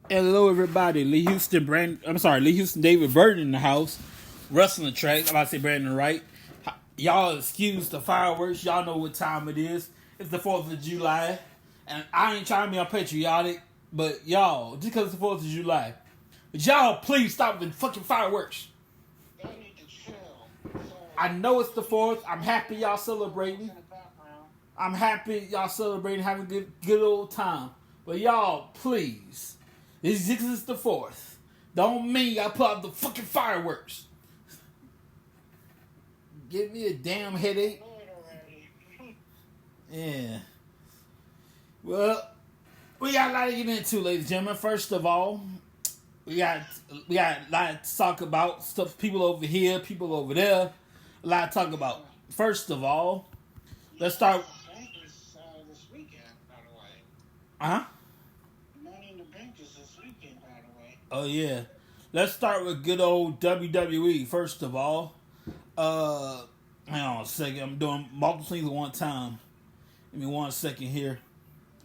Hello, everybody. Lee Houston David Burton in the house. Wrestling tracks. I'm about to say Brandon Wright. Y'all excuse the fireworks. Y'all know what time it is. It's the 4th of July. And I ain't trying to be unpatriotic, but y'all, just because it's the 4th of July, but y'all please stop the fucking fireworks. I know it's the 4th. I'm happy y'all celebrating. I'm happy y'all celebrating, having a good old time. But y'all, please. This is the 4th. Don't mean I put out the fucking fireworks. Give me a damn headache. Yeah. Well, we got a lot to get into, ladies and gentlemen. First of all, we got a lot to talk about. Stuff, people over here, people over there. A lot to talk about. First of all, let's start. This weekend, by the way. Uh-huh. Money in the Bank is this weekend, by the way. Oh, yeah. Let's start with good old WWE, first of all. Hang on a second. I'm doing multiple things at one time. Give me 1 second here.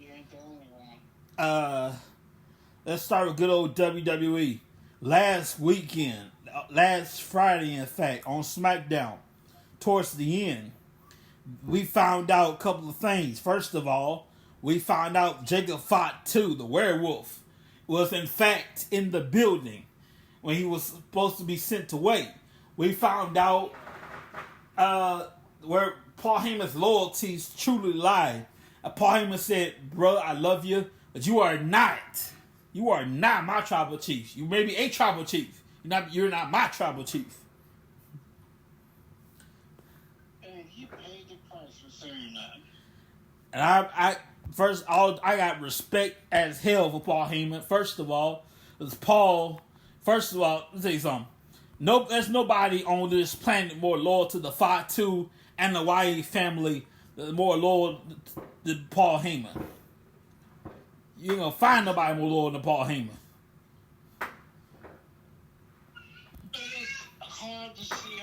You ain't the only one. Let's start with good old WWE. Last weekend, last Friday, in fact, on SmackDown, towards the end, we found out a couple of things. First of all, we found out Jacob Fatu, the werewolf, was in fact in the building when he was supposed to be sent away. We found out where Paul Heyman's loyalties truly lie. Paul Heyman said, "Bro, I love you, but you are not my tribal chief. You may be a tribal chief. You're not my tribal chief." And he paid the price for saying that. And I got respect as hell for Paul Heyman. First of all, let me tell you something. There's nobody on this planet more loyal to the Fatu and the Wyatt family, more loyal to Paul Heyman. You ain't gonna find nobody more loyal than Paul Heyman. It's hard to see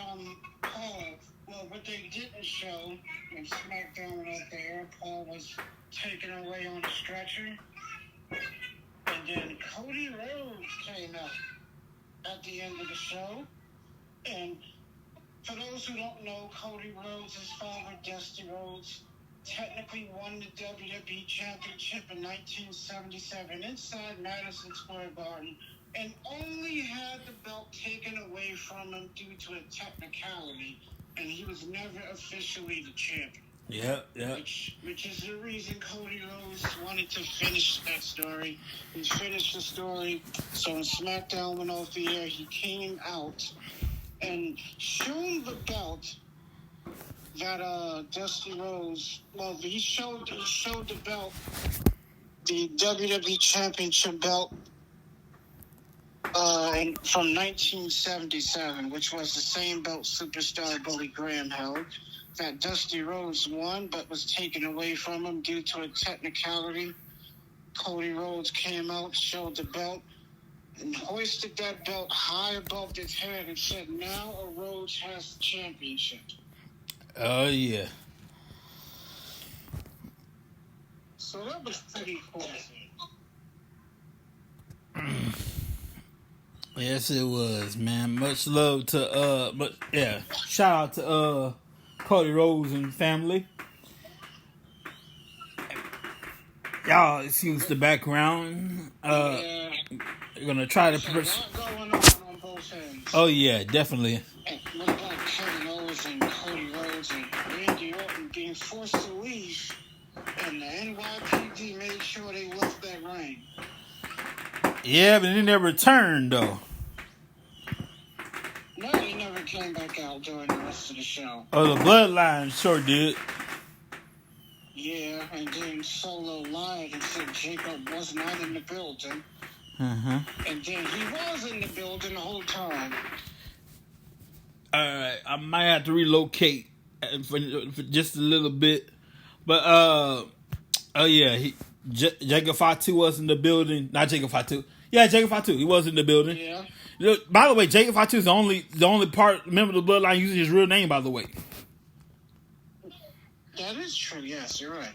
Paul. Well, what they didn't show when SmackDown went up there, Paul was taken away on a stretcher. And then Cody Rhodes came out at the end of the show. And for those who don't know, Cody Rhodes' father, Dusty Rhodes, technically won the WWE Championship in 1977 inside Madison Square Garden and only had the belt taken away from him due to a technicality, and he was never officially the champion. Yeah. Which is the reason Cody Rhodes wanted to finish that story. He finished the story, so when SmackDown went off the air, he came out and showed the belt that Dusty Rhodes, well, he showed the belt, the WWE Championship belt from 1977, which was the same belt superstar Billy Graham held, that Dusty Rhodes won but was taken away from him due to a technicality. Cody Rhodes came out, showed the belt, and hoisted that belt high above his head and said, "Now a Rhodes has the championship." Oh, yeah. So that was pretty cool. Yes, it was, man. Much love to shout out to Cody Rhodes and family. Y'all excuse the background. We're gonna try to. There's a lot going on both ends. Oh yeah, definitely. And what about Kevin Owens and Cody Rhodes and Randy Orton being forced to leave, and the NYPD made sure they left that ring? Yeah, but they never returned though. No, they never came back out during the rest of the show. Oh, the Bloodline sure did. Yeah, and then Solo lied and said Jacob was not in the building. Uh-huh. And then he was in the building the whole time. Alright, I might have to relocate for just a little bit. But, Jacob Fatu was in the building. Not Jacob Fatu. Yeah, Jacob Fatu. He was in the building. Yeah. By the way, Jacob Fatu is the only member of the Bloodline using his real name, by the way. That is true, yes, you're right.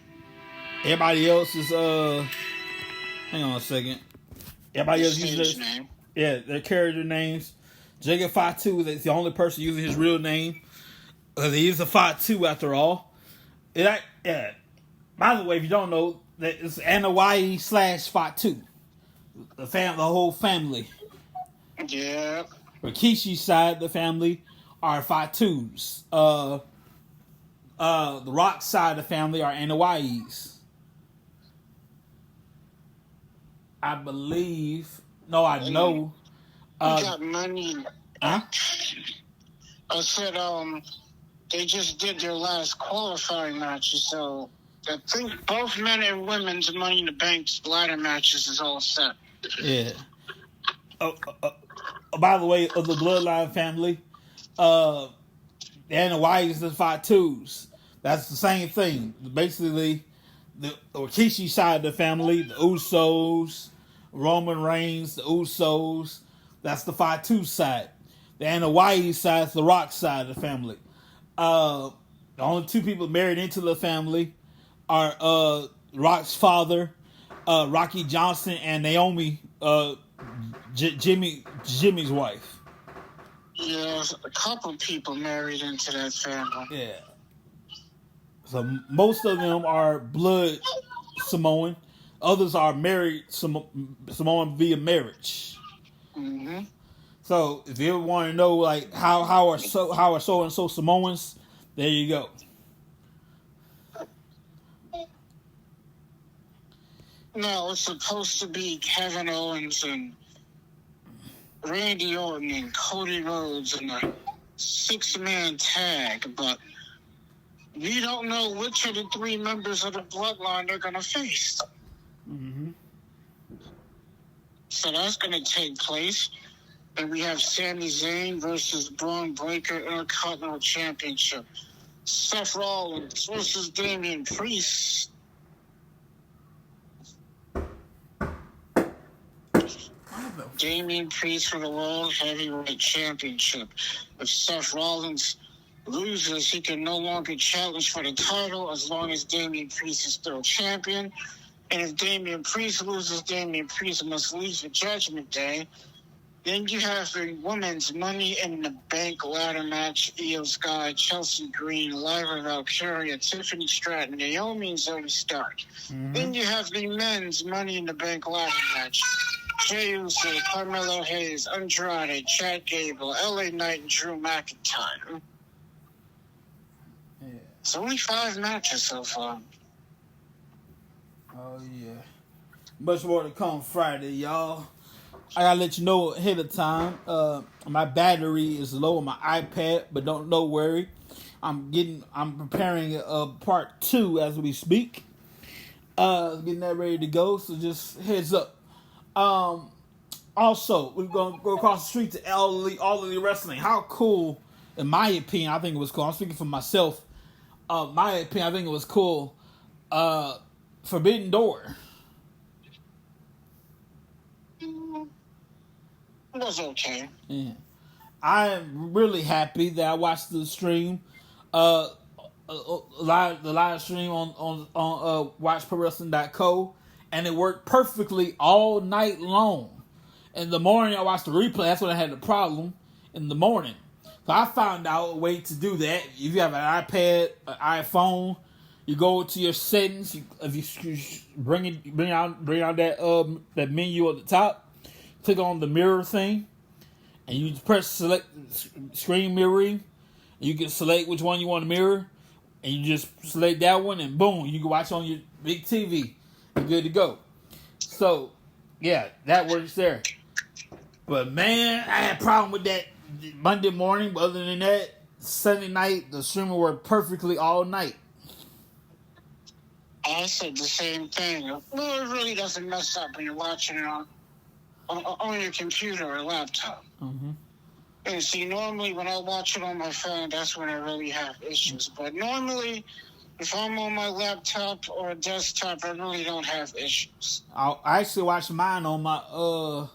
Everybody else is, hang on a second. Everybody His else uses stage name. their character names. Jacob Fatu is the only person using his real name. He is a Fatu after all. By the way, if you don't know, it's Anawai / Fatu. The whole family. Yeah. Rikishi's side of the family are Fatus. The Rock side of the family are Anawais. I believe. No, I know. He got money. Huh? I said, they just did their last qualifying matches, so I think both men and women's Money in the Bank ladder matches is all set. Yeah. By the way, of the Bloodline family, the Anawais and Fatus. That's the same thing. Basically, the Rikishi side of the family, the Usos, Roman Reigns, the Usos. That's the Fatu side. The Anawai side is the Rock side of the family. The only two people married into the family are Rock's father, Rocky Johnson, and Naomi, Jimmy's wife. Yeah, a couple people married into that family. Yeah. So most of them are blood Samoan. Others are married Samoan via marriage. Mm-hmm. So if you ever want to know like how are so and so Samoans, there you go. No, it's supposed to be Kevin Owens and Randy Orton and Cody Rhodes in a 6-man tag, but we don't know which of the 3 members of the bloodline they're going to face. Mm-hmm. So that's going to take place. And we have Sami Zayn versus Braun Breaker Intercontinental Championship. Seth Rollins versus Damian Priest. Damian Priest for the World Heavyweight Championship. If Seth Rollins loses, he can no longer challenge for the title as long as Damian Priest is still champion. And if Damian Priest loses, Damian Priest must leave for Judgment Day. Then you have the women's Money in the Bank ladder match. Io Sky, Chelsea Green, Lyra Valkyria, Tiffany Stratton, Naomi, and Zoe Stark. Mm-hmm. Then you have the men's Money in the Bank ladder match. Jey Uso, Carmelo Hayes, Andrade, Chad Gable, LA Knight, and Drew McIntyre. Yeah. It's only 5 matches so far. Oh, yeah. Much more to come Friday, y'all. I gotta let you know ahead of time. My battery is low on my iPad, but don't worry. I'm preparing part 2 as we speak. Getting that ready to go, so just heads up. Also, we're gonna go across the street to All Elite Wrestling. How cool, in my opinion, I think it was cool. I'm speaking for myself. My opinion, I think it was cool. Forbidden Door. It was okay. Yeah. I'm really happy that I watched the stream, the live stream on watchprowrestling.co, and it worked perfectly all night long. In the morning, I watched the replay. That's when I had the problem in the morning. So I found out a way to do that. If you have an iPad, an iPhone, you go to your settings. If you bring out that menu at the top. Click on the mirror thing, and you press select screen mirroring. You can select which one you want to mirror, and you just select that one, and boom, you can watch on your big TV. You're good to go. So, yeah, that works there. But man, I had a problem with that Monday morning. But other than that, Sunday night, the streamer worked perfectly all night. I said the same thing. Well, it really doesn't mess up when you're watching it on your computer or laptop. Mm-hmm. And see, normally when I watch it on my phone, that's when I really have issues. But normally, if I'm on my laptop or desktop, I really don't have issues. I actually watch mine on my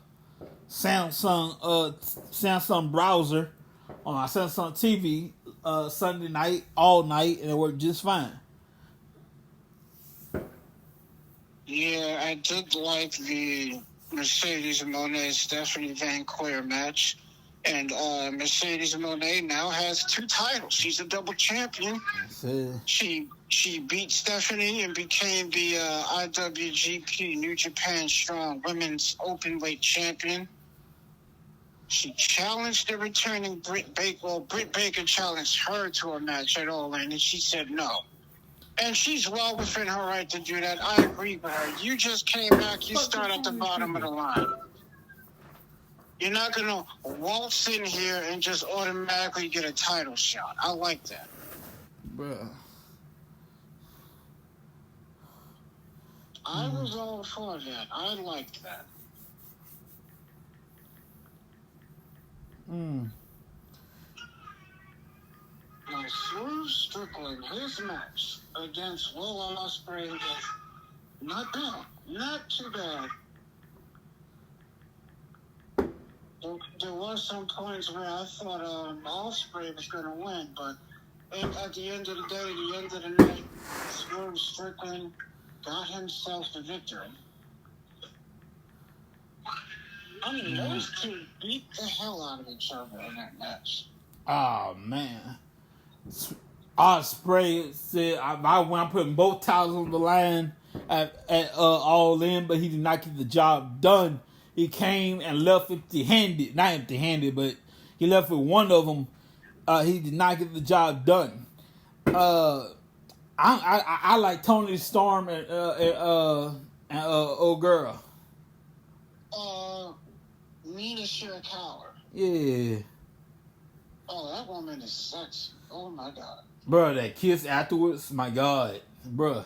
Samsung browser on my Samsung TV Sunday night, all night, and it worked just fine. Yeah, I did like the Mercedes Moné Stephanie Van Queer match. And Mercedes Moné now has 2 titles. She's a double champion. She beat Stephanie and became the IWGP New Japan Strong Women's Openweight Champion. She challenged the returning Britt Baker. Well, Britt Baker challenged her to a match at All In, and she said no. And she's well within her right to do that. I agree with her. You just came back. You start at the bottom of the line. You're not going to waltz in here and just automatically get a title shot. I like that. Bruh. I was all for that. I liked that. Now, Swerve Strickland, his match against Will Ospreay was not bad. Not too bad. There were some points where I thought Ospreay was going to win, but at the end of the day, the end of the night, Swerve Strickland got himself the victory. I mean, those two beat the hell out of each other in that match. Oh, man. Ospreay said, I'm putting both titles on the line at All In, but he did not get the job done. He came and left empty-handed. Not empty-handed, but he left with one of them. He did not get the job done. I like Tony Storm and old girl. Mina Shirakawa. Yeah. Oh, that woman is sexy. Oh my god. Bruh, that kiss afterwards, my god. Bruh.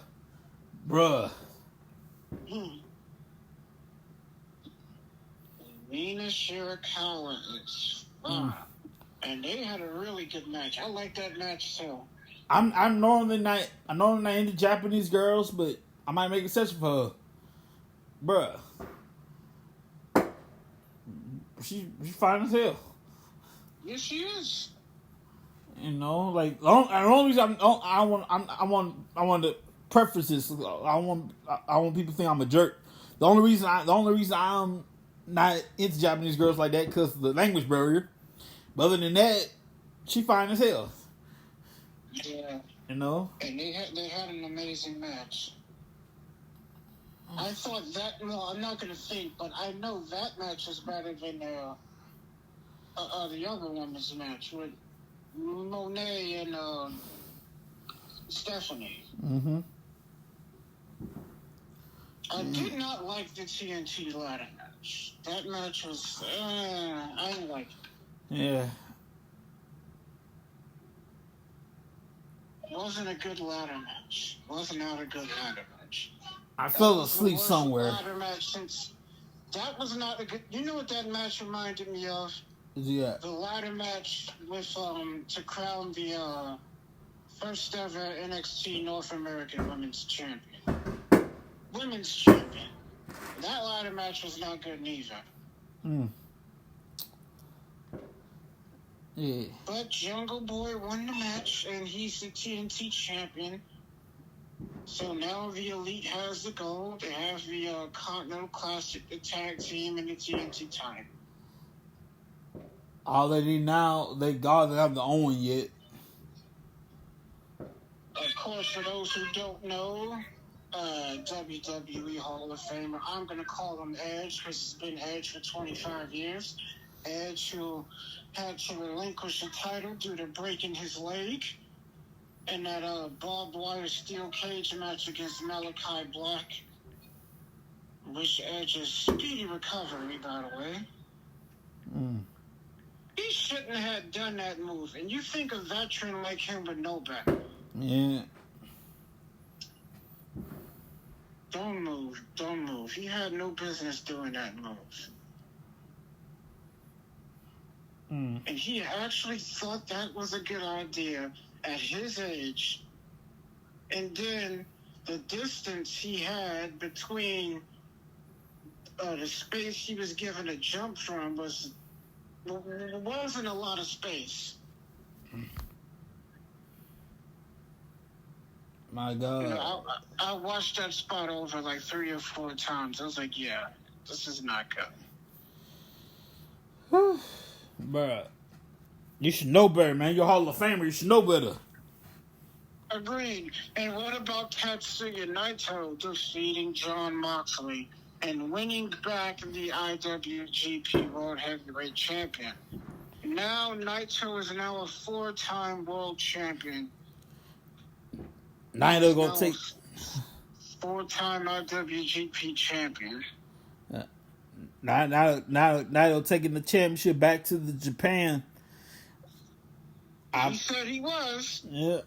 Mina Shirakawa is fun. And they had a really good match. I like that match too. I'm normally not into Japanese girls, but I might make an exception for her. Bruh. She fine as hell. Yes, she is. You know, like the only reason I want to preface this. I want people to think I'm a jerk. The only reason I'm not into Japanese girls like that because of the language barrier. But other than that, she fine as hell. Yeah. You know. And they had an amazing match. I thought that. Well, I'm not gonna think, but I know that match is better than the other women's match with Monet and Stephanie. Mm-hmm. I did not like the TNT ladder match. That match was. I didn't like it. Yeah. It wasn't a good ladder match. Wasn't not a good ladder match. I fell asleep somewhere. Ladder match since that was not a good. You know what that match reminded me of? Yeah. The ladder match with to crown the first ever NXT North American Women's Champion. That ladder match was not good neither. Yeah. But Jungle Boy won the match, and he's the TNT champion. So now the Elite has the gold. They have the Continental Classic, the tag team, and the TNT title. All they need now, they have the own one yet. Of course, for those who don't know, WWE Hall of Famer, I'm going to call him Edge because it's been Edge for 25 years. Edge, who had to relinquish the title due to breaking his leg in that barbed wire steel cage match against Malachi Black. Wish Edge a speedy recovery, by the way. He shouldn't have done that move. And you think a veteran like him would know better. Yeah. Don't move. He had no business doing that move. And he actually thought that was a good idea at his age. And then the distance he had between the space he was given a jump from wasn't a lot of space. My God. You know, I watched that spot over like 3 or 4 times. I was like, yeah, This is not good. Bruh. You should know better, man. You're a Hall of Famer. You should know better. Agreed. And what about Tetsuya Naito defeating Jon Moxley and winning back the IWGP World Heavyweight Champion? Now Naito is now a 4-time world champion. Naito gonna take 4-time IWGP champion. Naito taking the championship back to the Japan. He said he was. Yeah.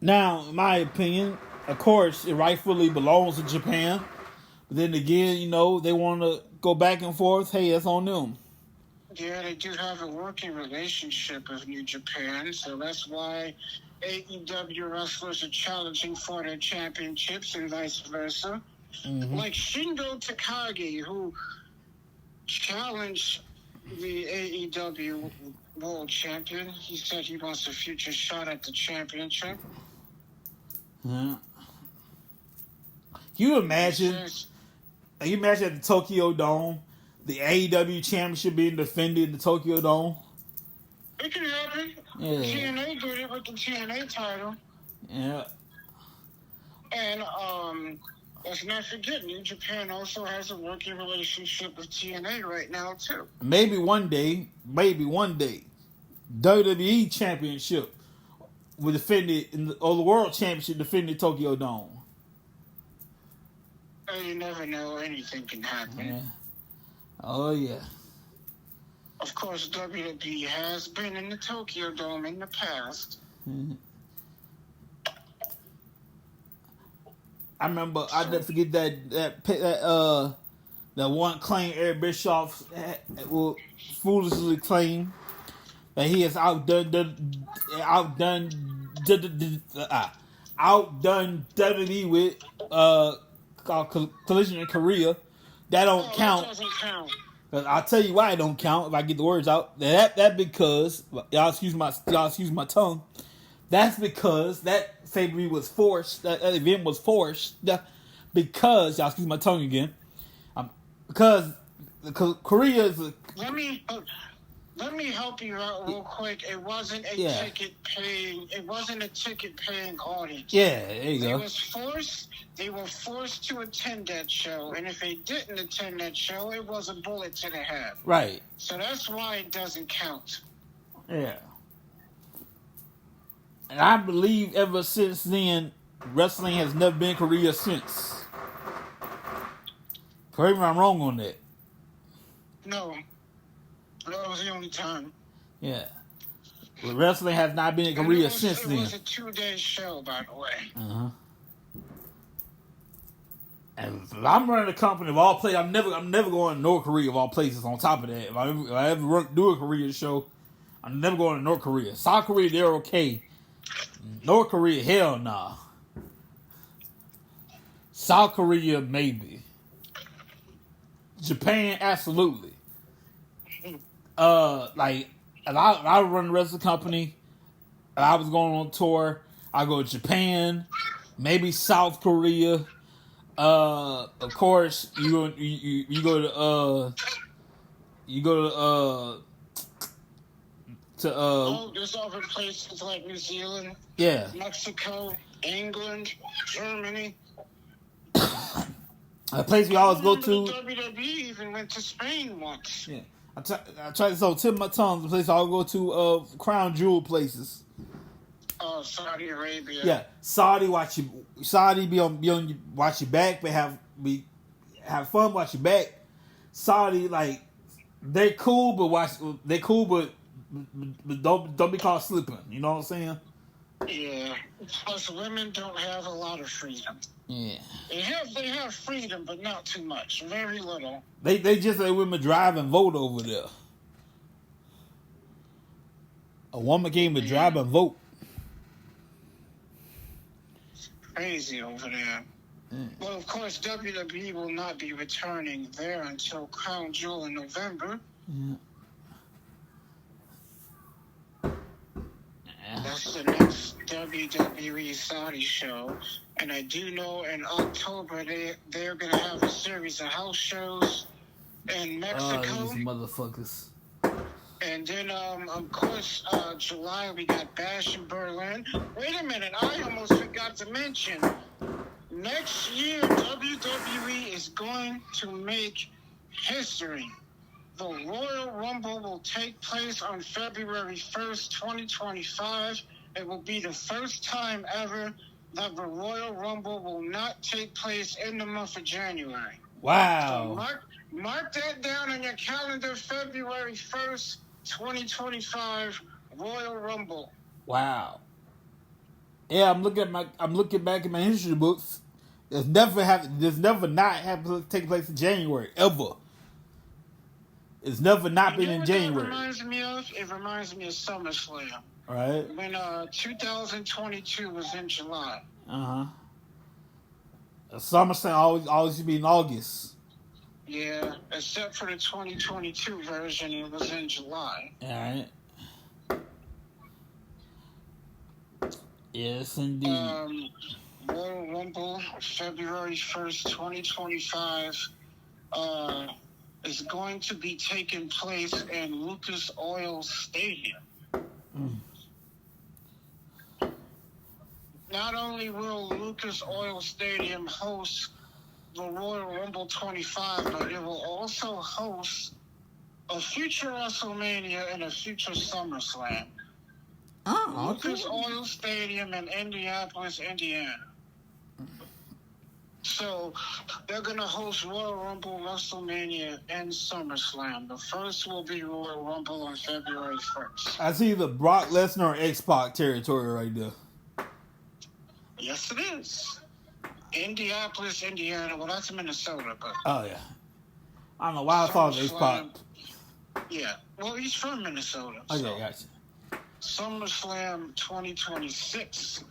Now, in my opinion, of course, it rightfully belongs to Japan. But then again, you know, they want to go back and forth. Hey, that's on them. Yeah, they do have a working relationship with New Japan, so that's why AEW wrestlers are challenging for their championships and vice versa. Mm-hmm. Like Shingo Takagi, who challenged the AEW World Champion. He said he wants a future shot at the championship. Yeah. Can you imagine at the Tokyo Dome, the AEW Championship being defended in the Tokyo Dome? It can happen. Yeah. TNA did it with the TNA title. Yeah. And let's not forget, New Japan also has a working relationship with TNA right now, too. Maybe one day, WWE Championship will defend it, or the World Championship defend the Tokyo Dome. You never know. Anything can happen. Yeah. Oh, yeah. Of course, WWE has been in the Tokyo Dome in the past. Mm-hmm. I remember, I never forget that one claim Eric Bischoff will foolishly claim that he has outdone WWE with Collision in Korea. That don't count. That doesn't count. I'll tell you why it don't count if I get the words out. That because y'all excuse my tongue. That's because that February was forced. That event was forced because y'all excuse my tongue again. Because Korea is a. Let me help you out real quick. It wasn't a ticket paying. It wasn't a ticket paying audience. Yeah, there you go. They were forced to attend that show, and if they didn't attend that show, it was a bullet to the head. Right. So that's why it doesn't count. Yeah. And I believe ever since then, wrestling has never been Korea since. Correct me if I'm wrong on that. No. That was the only time. Yeah. Well, wrestling has not been in Korea since then. It was a 2-day show, by the way. Uh-huh. And if I'm running a company of all places, I'm never going to North Korea of all places. On top of that, if I ever do a Korea show, I'm never going to North Korea. South Korea, they're okay. North Korea, hell nah. South Korea, maybe. Japan, absolutely. Like, if I run the rest of the company, if I was going on tour, I go to Japan, maybe South Korea. Of course, you go to there's other places like New Zealand, Mexico, England, Germany. A place we always go to. WWE even went to Spain once. Yeah, I try to tip my tongue. The place I'll go to crown jewel places. Oh, Saudi Arabia. Yeah, Saudi watch your back, but have fun, watch your back. Saudi, like, they're cool, but don't be caught slipping. You know what I'm saying? Yeah. Plus, women don't have a lot of freedom. Yeah. They have freedom, but not too much. Very little. They just let women drive and vote over there. A woman came to drive and vote. Crazy over there. Well, of course, WWE will not be returning there until Crown Jewel in November. Yeah. That's the next WWE Saudi show. And I do know in October they're going to have a series of house shows in Mexico. These motherfuckers. And then, of course, July we got Bash in Berlin. Wait a minute, I almost forgot to mention. Next year, WWE is going to make history. The Royal Rumble will take place on February 1st, 2025. It will be the first time ever that the Royal Rumble will not take place in the month of January. Wow. So mark that down on your calendar, February 1st, 2025, Royal Rumble. Wow. Yeah, I'm looking back at my history books. There's never not happened to take place in January, ever. It's never not been in January. It reminds me of SummerSlam. Right. When 2022 was in July. SummerSlam always used to be in August. Yeah, except for the 2022 version, it was in July. Alright. Yes, indeed. Royal Rumble, February 1st, 2025, is going to be taking place in Lucas Oil Stadium. Not only will Lucas Oil Stadium host the Royal Rumble 25, but it will also host a future WrestleMania and a future SummerSlam. Oh, okay. Lucas Oil Stadium in Indianapolis, Indiana. So they're going to host Royal Rumble, WrestleMania, and SummerSlam. The first will be Royal Rumble on February 1st. I see the Brock Lesnar or X-Pac territory right there. Yes, it is. Indianapolis, Indiana. Well, that's Minnesota, but... Oh, yeah. I don't know why I thought it was X-Pac. Yeah. Well, he's from Minnesota. Okay, so. gotcha. SummerSlam 2026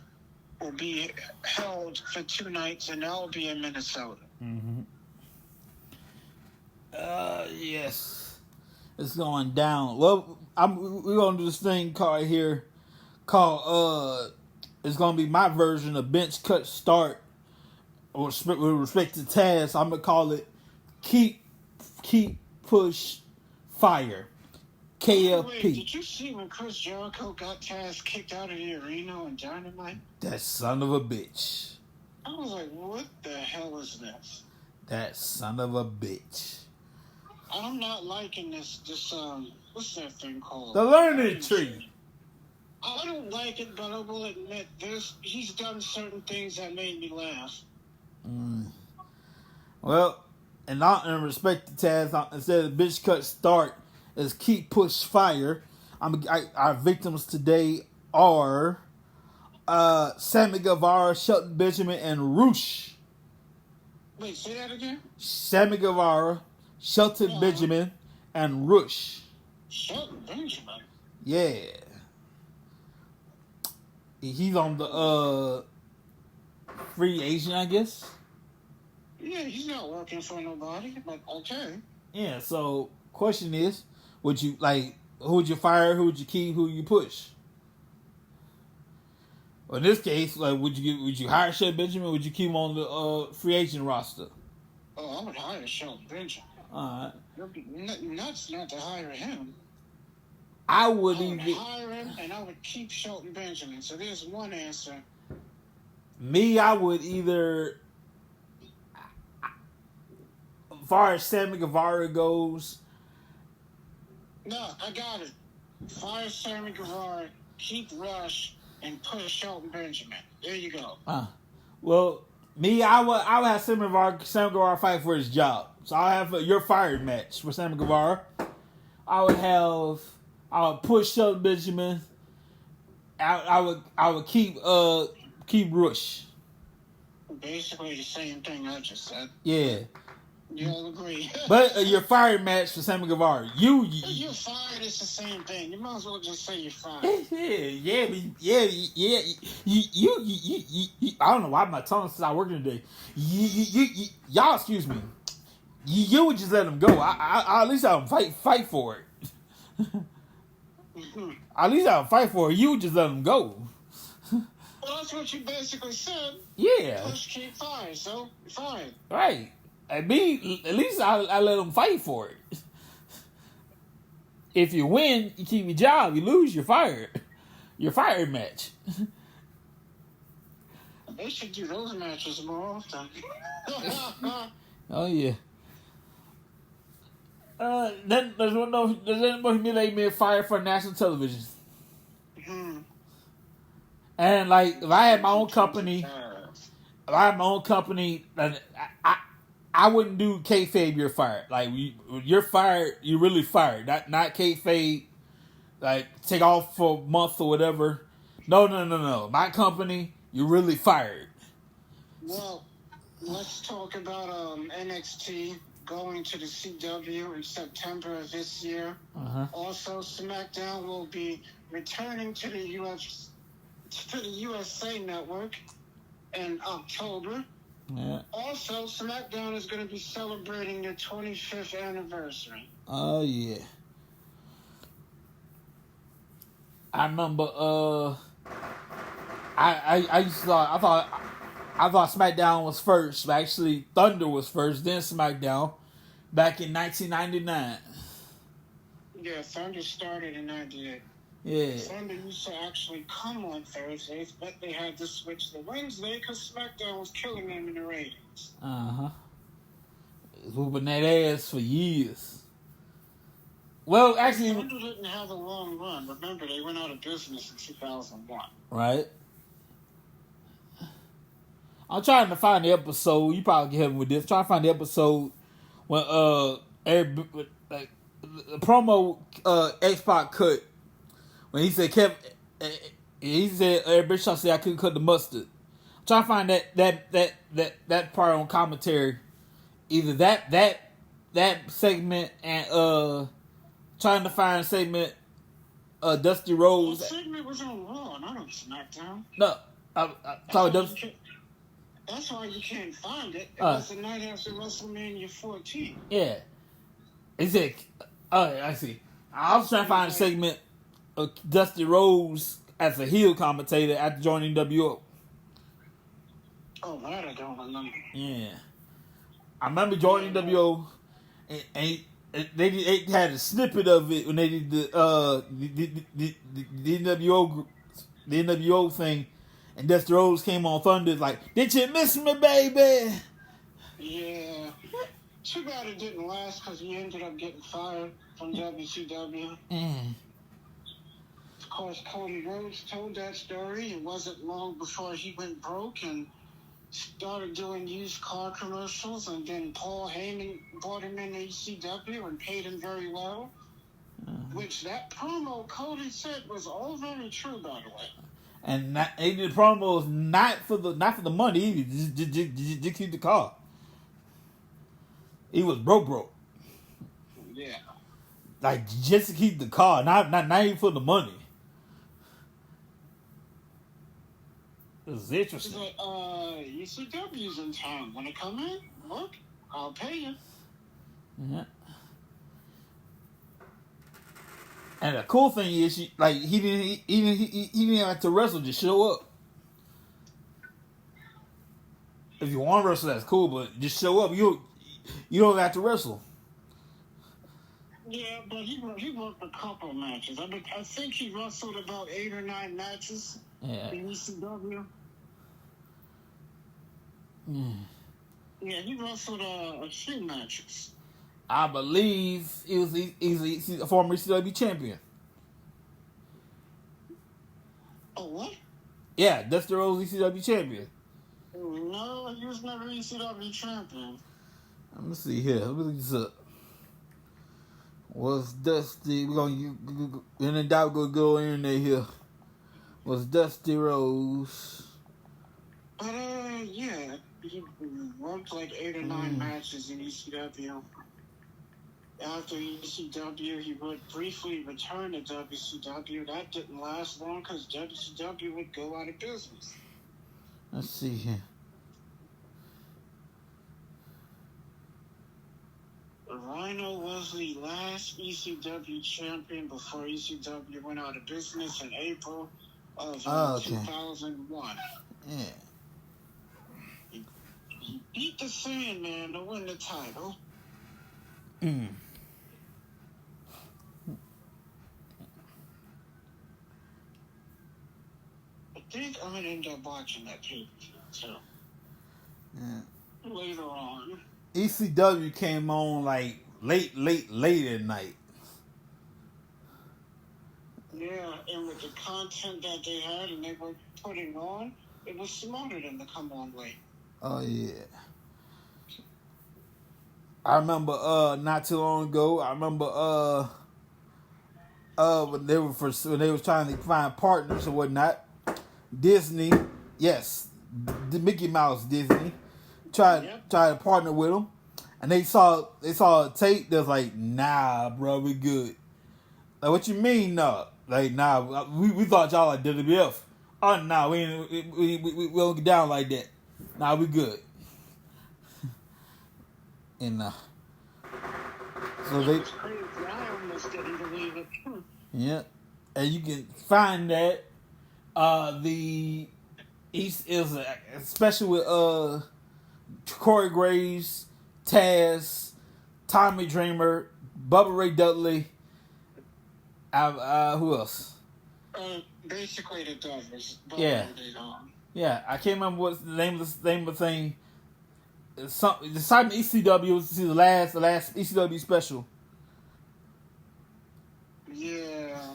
will be held for 2 nights, and that will be in Minnesota. Mm-hmm. Yes. It's going down. Well, we're going to do this thing called here called, it's going to be my version of bench cut start with respect to Taz. I'm going to call it keep push fire. KFP. Wait, did you see when Chris Jericho got Taz kicked out of the arena on Dynamite? That son of a bitch. I was like, what the hell is this? That son of a bitch. I'm not liking this what's that thing called? The learning tree. I don't like it, but I will admit he's done certain things that made me laugh. Well, in respect to Taz, instead of bitch cut start, is keep push fire. Our victims today are Sammy Guevara, Shelton Benjamin, and Roosh. Wait, say that again? Sammy Guevara, Shelton Benjamin, and Roosh. Shelton Benjamin? Yeah. He's on the free agent, I guess. Yeah, he's not working for nobody, but okay. Yeah, so question is, would you who would you fire, who would you keep, who would you push? Well, in this case, would you hire Shelton Benjamin, or would you keep him on the free agent roster? Oh, I would hire Shelton Benjamin. Alright. It'd be nuts not to hire him. I would hire him, and I would keep Shelton Benjamin. So there's one answer. Me, I would either, as far as Sammy Guevara goes. No, I got it. Fire Sammy Guevara, keep Rush, and push Shelton Benjamin. There you go. Well, me, I would have Sammy Guevara fight for his job. So I'll have your fired match for Sammy Guevara. I would push Shelton Benjamin. I would keep Rush. Basically the same thing I just said. Yeah. You all agree. But your fired match for Sammy Guevara. You're fired, it's the same thing. You might as well just say you're fired. Yeah. You I don't know why my tongue stopped working today. Y'all, excuse me. You would just let him go. I at least I'll fight for it. At least I'll fight for it. You would just let him go. Well, that's what you basically said. Yeah. Push, keep, fire. So, fine. Right. At least I let them fight for it. If you win, you keep your job. You lose, you're fired. You're fired match. They should do those matches more often. Oh yeah. Then does anybody humiliate me fired for national television? And like, if I had my own company, I wouldn't do kayfabe. You're fired. Like, you're fired. You're really fired. Not kayfabe. Like, take off for a month or whatever. No. My company, you're really fired. Well, let's talk about NXT going to the CW in September of this year. Also, SmackDown will be returning to the USA Network in October. Yeah. Also, SmackDown is going to be celebrating their 25th anniversary. Oh yeah. I remember. I thought SmackDown was first, but actually Thunder was first, then SmackDown, back in 1999. Yeah, Thunder started in 98. Yeah. Thunder used to actually come on Thursdays, but they had to switch to Wednesday because SmackDown was killing them in the ratings. Whooping that ass for years. Well, actually, Thunder didn't have a long run. Remember, they went out of business in 2001. Right. I'm trying to find the episode. You probably can help me with this. Trying to find the episode when the promo X-Pac cut when he said everybody trying to say I couldn't cut the mustard. I'm trying to find that part on commentary. Either that segment and trying to find a segment Dusty Rhodes. The segment was on Raw, not on SmackDown. No, that's why you can't find it. It was the night after WrestleMania 14. Yeah. Is it? I see. I was trying to find a segment of Dusty Rhodes as a heel commentator after joining WO. Oh, that I don't remember. Yeah. I remember joining WO, and they had a snippet of it when they did the NWO thing. And Dusty Rhodes came on Thunder like, "Did you miss me, baby?" Yeah. Too bad it didn't last because he ended up getting fired from WCW. Of course, Cody Rhodes told that story. It wasn't long before he went broke and started doing used car commercials. And then Paul Heyman brought him in ECW and paid him very well. Which that promo Cody said was all very true, by the way. And the promo was not for the money either. Just keep the car. He was broke. Yeah. Like, just to keep the car, not even for the money. It was interesting. He's like, ECW's in town. Wanna come in? Look, I'll pay you. Yeah. And the cool thing is, he didn't have to wrestle, just show up. If you want to wrestle, that's cool, but just show up. You don't have to wrestle. Yeah, but he worked a couple matches. I think he wrestled about 8 or 9 matches in ECW. Yeah, he wrestled a few matches. I believe he's a former ECW champion. Oh, what? Yeah, Dusty Rhodes ECW champion. No, he was never ECW champion. Let me see here. Let me look this up. Was Dusty... We're going to... In and out, go in there here. Was Dusty Rhodes... But, yeah. He worked like 8 or 9 matches in ECW. After ECW, he would briefly return to WCW. That didn't last long because WCW would go out of business. Let's see here. Rhino was the last ECW champion before ECW went out of business in April of Okay. 2001. Yeah. He beat the Sandman to win the title. Mm. I think I'm gonna end up watching that pay-per-view too. Yeah. Later on. ECW came on like late at night. Yeah, and with the content that they had and they were putting on, it was smart of them to come on late. Oh yeah. I remember not too long ago, I remember when they were trying to find partners or whatnot, Disney, yes, the Mickey Mouse Disney tried to partner with them, and they saw a tape that's like, nah, bro, we good. Like, what you mean, nah? Like, nah, we thought y'all like WWF. Oh, nah, we don't get down like that. Nah, we good. And so they, crazy. I almost didn't believe it. yeah, and you can find that the East is especially with Corey Graves, Taz, Tommy Dreamer, Bubba Ray Dudley. Who else? Basically the Dudleys. Yeah. Yeah, I can't remember what's the name of the thing. The time ECW was the last ECW special. Yeah.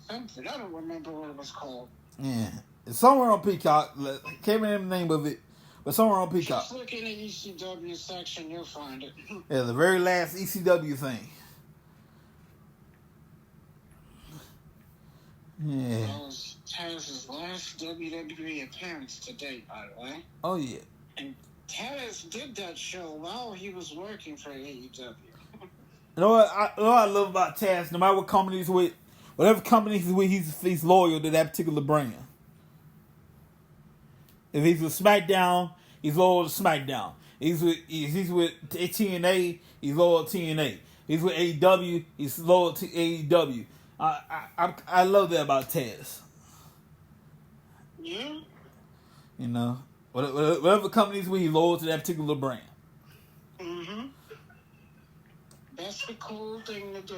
Something. I don't remember what it was called. Yeah. It's somewhere on Peacock. Can't remember the name of it, but somewhere on Peacock. Just look in the ECW section, you'll find it. Yeah, the very last ECW thing. Yeah. That was Taz's last WWE appearance to date, by the way. Oh yeah. And Taz did that show while he was working for AEW. You know what I love about Taz? No matter what company he's with, whatever company he's with, he's loyal to that particular brand. If he's with SmackDown, he's loyal to SmackDown. He's with TNA, he's loyal to TNA. He's with AEW, he's loyal to AEW. I love that about Taz. Yeah. You know, whatever company's with, he's loyal to that particular brand. Mm-hmm. That's the cool thing to do.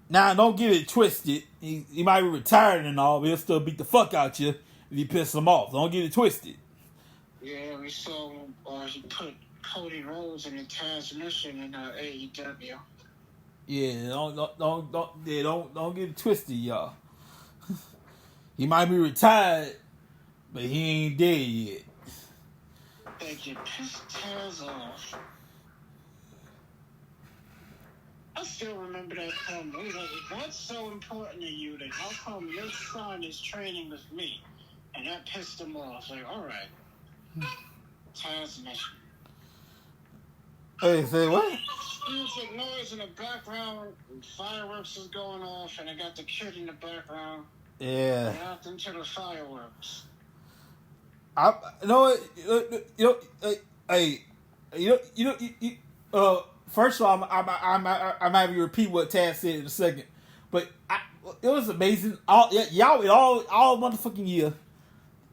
Now, don't get it twisted. He might be retired and all, but he'll still beat the fuck out you if you piss him off. Don't get it twisted. Yeah, we saw he put Cody Rhodes in the transmission in AEW. Yeah, don't get it twisted, y'all. He might be retired, but he ain't dead yet. They can piss Taz off. I still remember that comment. He was like, if that's so important to you, then how come your son is training with me? And that pissed him off. Like, all right. Taz mission. Hey, say what? Music noise in the background, fireworks is going off, and I got the kid in the background. Yeah. Out into the fireworks. First of all, I might have to repeat what Taz said in a second, but it was amazing. Y'all wait all motherfucking year,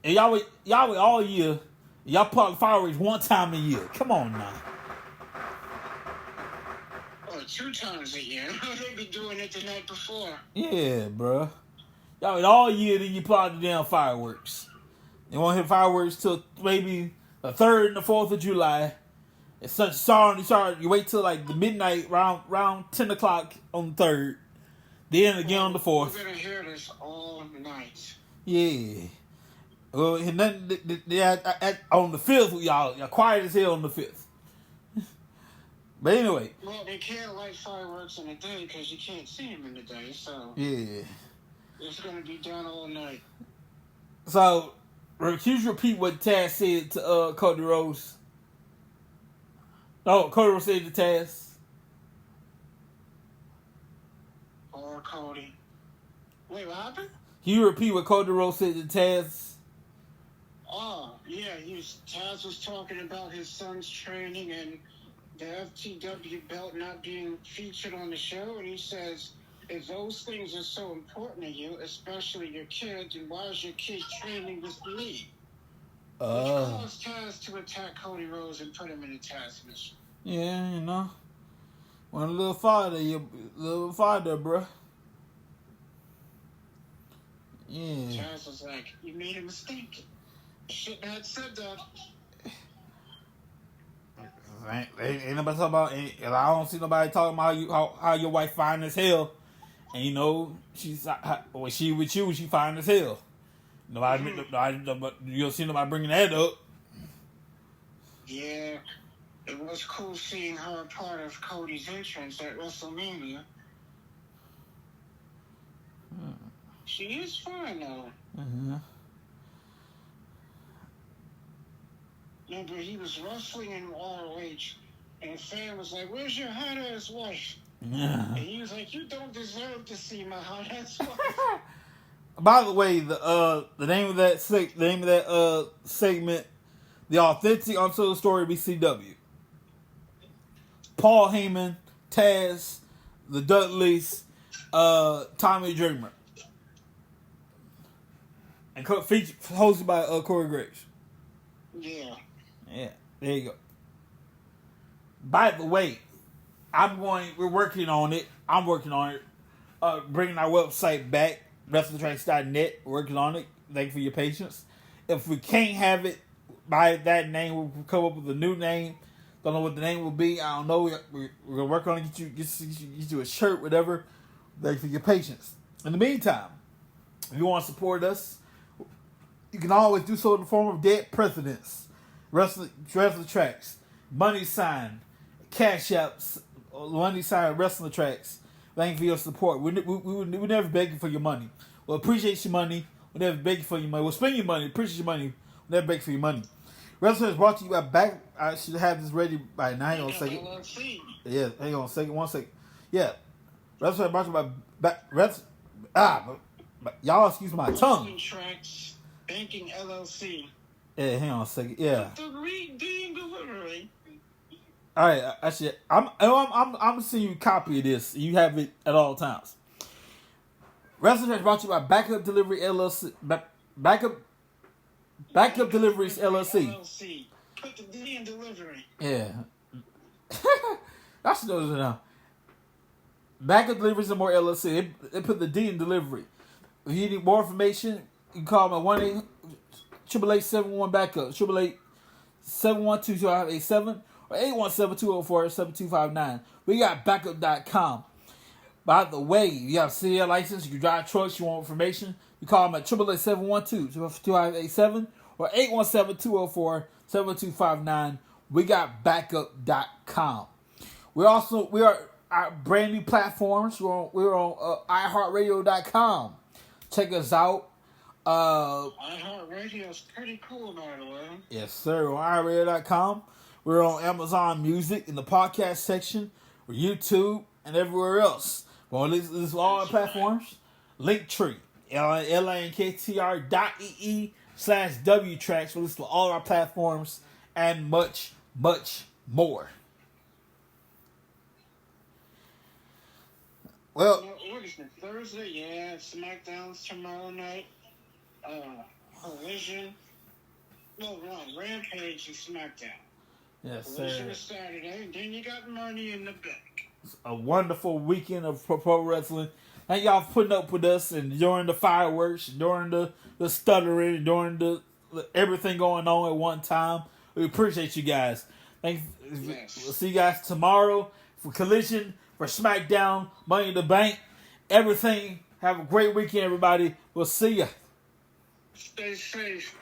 and y'all wait all year. Y'all put out fireworks one time a year. Come on now. Or 2 times a year. They be doing it the night before. Yeah, bro. Y'all wait all year, then you put out the damn fireworks. You won't hit fireworks till maybe the 3rd and the 4th of July. It's such sorry. You wait till like the midnight, round 10 o'clock on the 3rd. Then again on the 4th. We're gonna hear this all night. Yeah. Well, on the 5th, y'all quiet as hell on the 5th. But anyway. Well, they can't light fireworks in the day because you can't see them in the day, so. Yeah. It's gonna be done all night. So, can you repeat what Taz said to Cody Rhodes? Oh, Cody Rhodes said to Taz. Or Cody. Wait, what happened? Can you repeat what Cody Rhodes said to Taz? Oh, yeah, Taz was talking about his son's training and the FTW belt not being featured on the show, and he says, if those things are so important to you, especially your kid, then why is your kid training this league? Which caused Taz to attack Cody Rhodes and put him in a Taz mission. Yeah, you know. Went a little farther, bruh. Yeah. Taz was like, you made a mistake. Shouldn't have said that. Ain't nobody talking about. I don't see nobody talking about how your wife fine as hell, and you know when she with you, she fine as hell. Nobody, you don't see nobody bringing that up. Yeah, it was cool seeing her part of Cody's entrance at WrestleMania. She is fine though. Mm-hmm. Remember, he was wrestling in ROH, and a fan was like, "Where's your hot ass wife?" Yeah. And he was like, "You don't deserve to see my hot ass wife." By the way, the name of that segment, The Authentic Untold Story of BCW. Paul Heyman, Taz, the Dudleys, Tommy Dreamer, and hosted by Corey Graves. Yeah. Yeah, there you go. By the way, we're working on it. I'm working on it. Bringing our website back, WrestlingTracks.net. Working on it. Thank you for your patience. If we can't have it by that name, we'll come up with a new name. Don't know what the name will be. I don't know. We're gonna work on it. Get you a shirt, whatever. Thank you for your patience. In the meantime, if you want to support us, you can always do so in the form of Dead Presidents, Wrestling Tracks, Money Sign, Cash Apps, Money Sign, Wrestling Tracks. Thank you for your support. We never beg you for your money. We'll appreciate your money. We never beg you for your money. We'll spend your money. Appreciate your money. We never beg for your money. Wrestling is brought to you by Back. I should have this ready by now. Hang on a second. Yeah, hang on a second. 1 second. Yeah. Wrestling is brought to you by y'all excuse my tongue. Tracks, Banking LLC. Yeah, hang on a second. Yeah. The redeem delivery. All right, I'm seeing you a copy of this. You have it at all times. Wrestling is brought to you by Backup Delivery LLC. Backup Deliveries LLC. Put the D in delivery. Yeah. I should know this now. Backup Deliveries and More LLC. They put the D in delivery. If you need more information, you can call them at 1-888-888-71-BACKUP. 888-712-2587 or 817-204-7259. We got backup.com. By the way, you have a CDL license, you can drive trucks, you want information, you call them at 888-712-2587 or 817-204-7259. We got backup.com. We are our brand new platforms. We're on iHeartRadio.com. Check us out. iHeartRadio is pretty cool, by the way. Yes, sir. On iHeartRadio.com. We're on Amazon Music in the podcast section, or YouTube, and everywhere else. Well, this is all our platforms. Linktree, linktr.ee/WTracks. We'll list all our platforms and much, much more. Well, what is it? Thursday? Yeah, SmackDown's tomorrow night. Collision. No, wrong. Rampage and SmackDown. Yes, Collision sir. is Saturday, and then you got Money in the Bank. A wonderful weekend of pro wrestling. Thank y'all for putting up with us and during the fireworks, during the stuttering, during the everything going on at one time. We appreciate you guys. Yes. We'll see you guys tomorrow for Collision, for SmackDown, Money in the Bank, everything. Have a great weekend, everybody. We'll see ya. Stay safe.